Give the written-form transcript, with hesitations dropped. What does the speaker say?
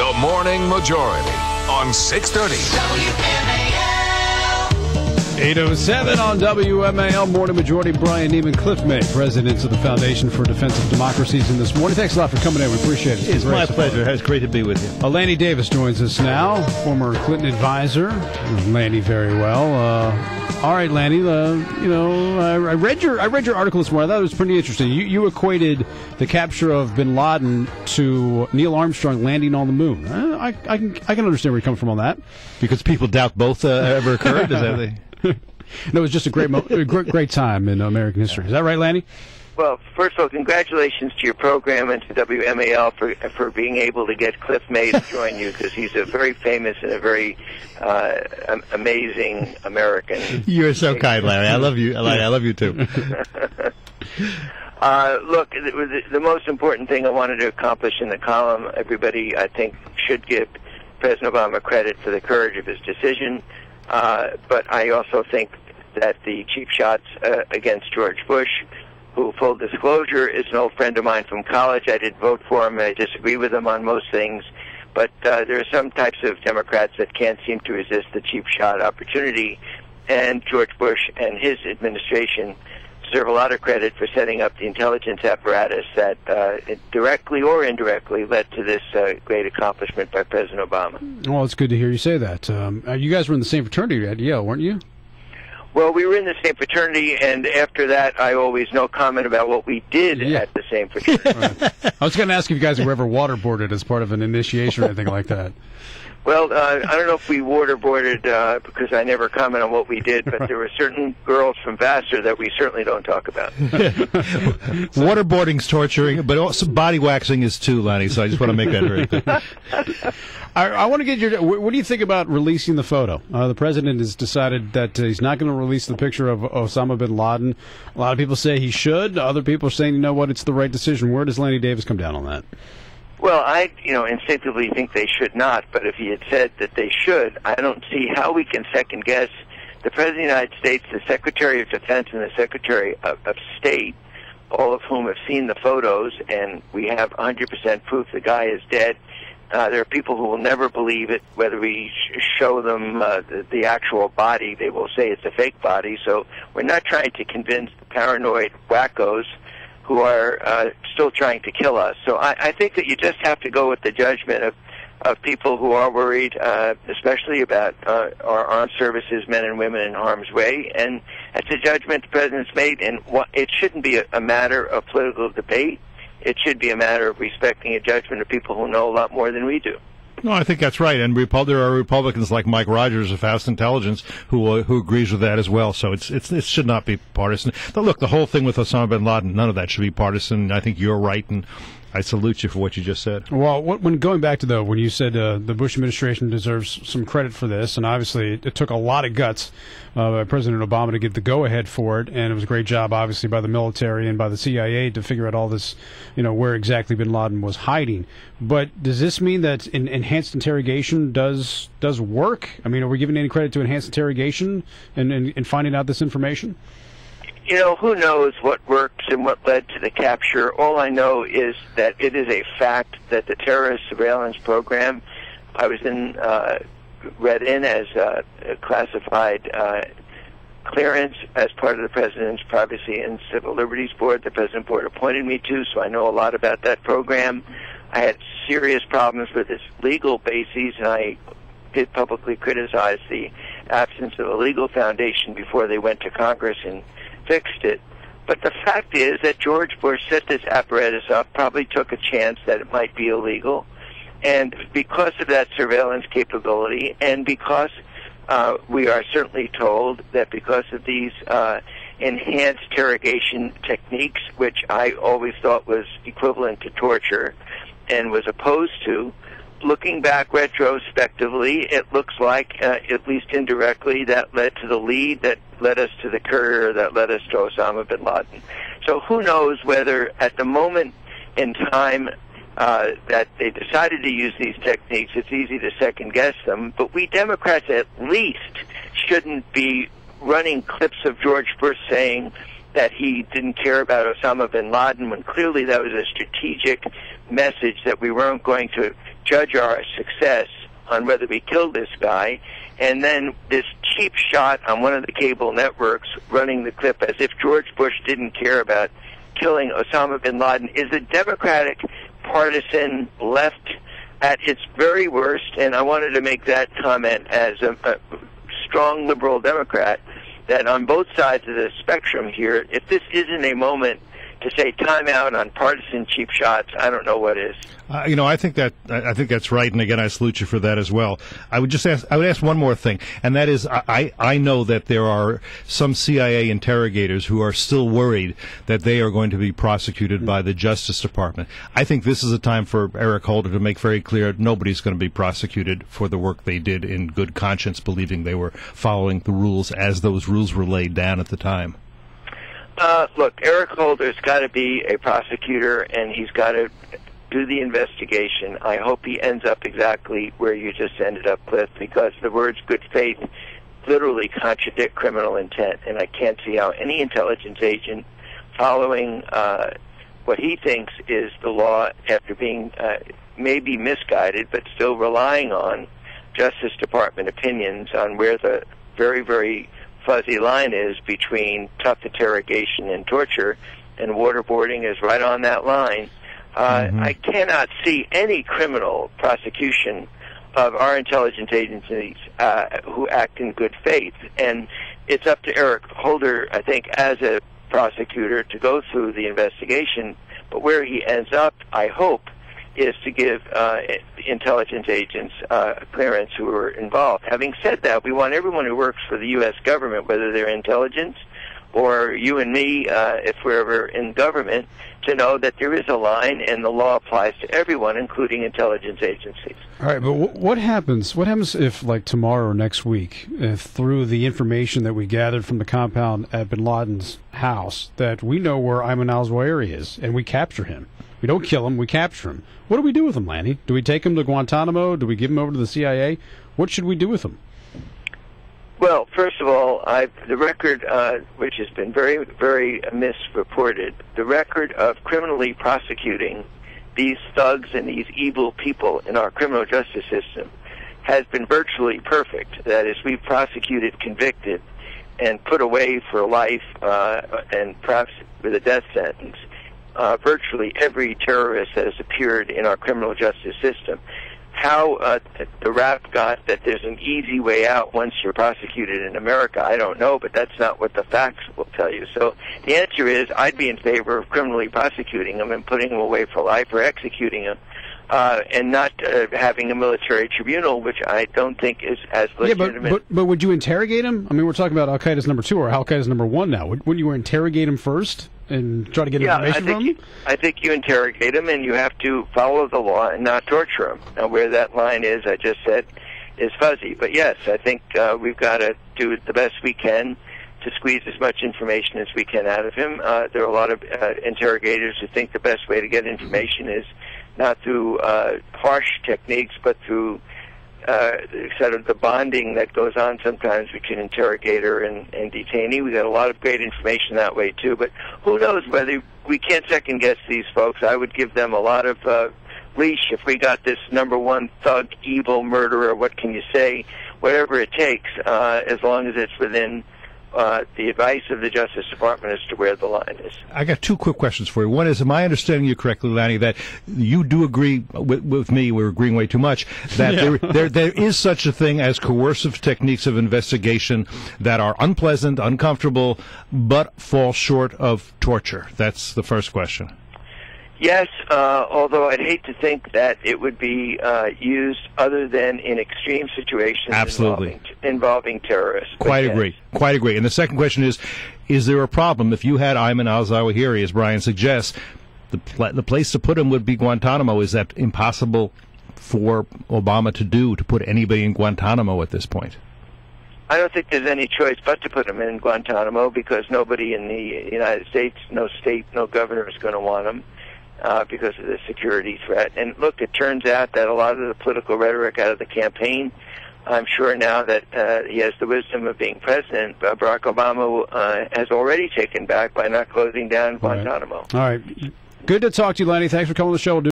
The Morning Majority on 630. WMAL. 8:07 on WMAL. Morning Majority. Brian Neiman, Cliff May, presidents of the Foundation for Defense of Democracies in this morning. Thanks a lot for coming in. We appreciate it. It's my pleasure. It's great to be with you. Lanny Davis joins us now, former Clinton advisor. Lanny very well. All right, Lanny. I read your article this morning. I thought it was pretty interesting. You equated the capture of Bin Laden to Neil Armstrong landing on the moon. I can understand where you come from on that. Because people doubt both ever occurred. Is that the... No, it was just a great time in American history. Is that right, Lanny? Well, first of all, congratulations to your program and to WMAL for being able to get Cliff May to join you, because he's a very famous and a very amazing American. You're so kind, Larry. I love you. I love you too. Look, the most important thing I wanted to accomplish in the column, everybody, I think, should give President Obama credit for the courage of his decision. But I also think that the cheap shots against George Bush, who, full disclosure, is an old friend of mine from college. I did vote for him. I disagree with him on most things. But there are some types of Democrats that can't seem to resist the cheap shot opportunity. And George Bush and his administration deserve a lot of credit for setting up the intelligence apparatus that directly or indirectly led to this great accomplishment by President Obama. Well, it's good to hear you say that. You guys were in the same fraternity at Yale, weren't you? Well, we were in the same fraternity, and after that, I always no comment about what we did at the same fraternity. Right. I was going to ask if you guys were ever waterboarded as part of an initiation or anything like that. Well, I don't know if we waterboarded because I never comment on what we did, but there were certain girls from Vassar that we certainly don't talk about. Waterboarding's torturing, but also body waxing is too, Lanny, so I just want to make that very clear. I want to get your... What do you think about releasing the photo? The president has decided that he's not going to release the picture of Osama bin Laden. A lot of people say he should. Other people are saying, you know what, it's the right decision. Where does Lanny Davis come down on that? Well, I instinctively think they should not, but if he had said that they should, I don't see how we can second-guess the President of the United States, the Secretary of Defense, and the Secretary of State, all of whom have seen the photos, and we have 100% proof the guy is dead. There are people who will never believe it. Whether we show them the actual body, they will say it's a fake body. So we're not trying to convince the paranoid wackos who are still trying to kill us. So I think that you just have to go with the judgment of people who are worried, especially about our armed services, men and women in harm's way. And that's a judgment the President's made, and it shouldn't be a matter of political debate. It should be a matter of respecting a judgment of people who know a lot more than we do. No, I think that's right, and there are Republicans like Mike Rogers of Fast Intelligence who agrees with that as well. So it should not be partisan. But look, the whole thing with Osama bin Laden, none of that should be partisan. I think you're right, and I salute you for what you just said. Well, when going back to when you said the Bush administration deserves some credit for this, and obviously it took a lot of guts by President Obama to get the go-ahead for it, and it was a great job, obviously, by the military and by the CIA to figure out all this, where exactly bin Laden was hiding. But does this mean that enhanced interrogation does work? I mean, are we giving any credit to enhanced interrogation in finding out this information? Who knows what works and what led to the capture. All I know is that it is a fact that the terrorist surveillance program, I was read in as a classified clearance as part of the President's Privacy and Civil Liberties Board. The President Board appointed me to, so I know a lot about that program. I had serious problems with its legal bases, and I did publicly criticize the absence of a legal foundation before they went to Congress and fixed it. But the fact is that George Bush set this apparatus up, probably took a chance that it might be illegal, and because of that surveillance capability, and because we are certainly told that because of these enhanced interrogation techniques, which I always thought was equivalent to torture and was opposed to, looking back retrospectively, it looks like, at least indirectly, that led to the lead, that led us to the courier, that led us to Osama bin Laden. So who knows whether at the moment in time that they decided to use these techniques, it's easy to second-guess them, but we Democrats at least shouldn't be running clips of George Bush saying that he didn't care about Osama bin Laden, when clearly that was a strategic message that we weren't going to judge our success on whether we killed this guy, and then this cheap shot on one of the cable networks running the clip as if George Bush didn't care about killing Osama bin Laden is a Democratic partisan left at its very worst. And I wanted to make that comment as a strong liberal Democrat, that on both sides of the spectrum here, if this isn't a moment to say time out on partisan cheap shots, I don't know what is. I think that's right, and again, I salute you for that as well. I would ask one more thing, and that is, I know that there are some CIA interrogators who are still worried that they are going to be prosecuted by the Justice Department. I think this is a time for Eric Holder to make very clear nobody's going to be prosecuted for the work they did in good conscience, believing they were following the rules as those rules were laid down at the time. Look, Eric Holder's got to be a prosecutor, and he's got to do the investigation. I hope he ends up exactly where you just ended up, Cliff, because the words good faith literally contradict criminal intent, and I can't see how any intelligence agent following what he thinks is the law after being maybe misguided, but still relying on Justice Department opinions on where the very, very fuzzy line is between tough interrogation and torture, and waterboarding is right on that line. I cannot see any criminal prosecution of our intelligence agencies who act in good faith, and it's up to Eric Holder, I think, as a prosecutor to go through the investigation, but where he ends up, I hope, is to give intelligence agents clearance who are involved. Having said that, we want everyone who works for the U.S. government, whether they're intelligence or you and me, if we're ever in government, to know that there is a line and the law applies to everyone, including intelligence agencies. All right, but what happens? What happens if, like tomorrow or next week, if through the information that we gathered from the compound at Bin Laden's house, that we know where Ayman al-Zawahiri is and we capture him? We don't kill him, we capture him. What do we do with him, Lanny? Do we take him to Guantanamo? Do we give him over to the CIA? What should we do with him? Well, first of all, the record, which has been very, very misreported, the record of criminally prosecuting these thugs and these evil people in our criminal justice system has been virtually perfect. That is, we've prosecuted, convicted, and put away for life, and perhaps with a death sentence, virtually every terrorist that has appeared in our criminal justice system. How the rap got that there's an easy way out once you're prosecuted in America, I don't know, but that's not what the facts will tell you. So the answer is I'd be in favor of criminally prosecuting them and putting them away for life or executing them, and not having a military tribunal, which I don't think is as legitimate. Yeah, but would you interrogate him? I mean, we're talking about Al-Qaeda's number 2 or Al-Qaeda's number 1 now. Wouldn't you interrogate him first and try to get information from him? I think you interrogate him, and you have to follow the law and not torture him. Now, where that line is, I just said, is fuzzy. But yes, I think we've got to do the best we can to squeeze as much information as we can out of him. There are a lot of interrogators who think the best way to get information is not through harsh techniques, but through sort of the bonding that goes on sometimes between interrogator and detainee. We got a lot of great information that way too, but who knows whether we can't second guess these folks. I would give them a lot of leash if we got this number 1 thug, evil murderer, what can you say, whatever it takes, as long as it's within the advice of the Justice Department as to where the line is. I got 2 quick questions for you. One is, am I understanding you correctly, Lanny, that you do agree with me, we're agreeing way too much, that there is such a thing as coercive techniques of investigation that are unpleasant, uncomfortable, but fall short of torture? That's the first question. Yes, although I'd hate to think that it would be used other than in extreme situations. Absolutely. Involving terrorists. Quite agree. Quite agree. And the second question is there a problem if you had Ayman al-Zawahiri, as Brian suggests, the place to put him would be Guantanamo? Is that impossible for Obama to do, to put anybody in Guantanamo at this point? I don't think there's any choice but to put him in Guantanamo, because nobody in the United States, no state, no governor is going to want him. Because of the security threat. And look, it turns out that a lot of the political rhetoric out of the campaign, I'm sure now that he has the wisdom of being president, Barack Obama has already taken back by not closing down Guantanamo. All right. Good to talk to you, Lanny. Thanks for calling the show.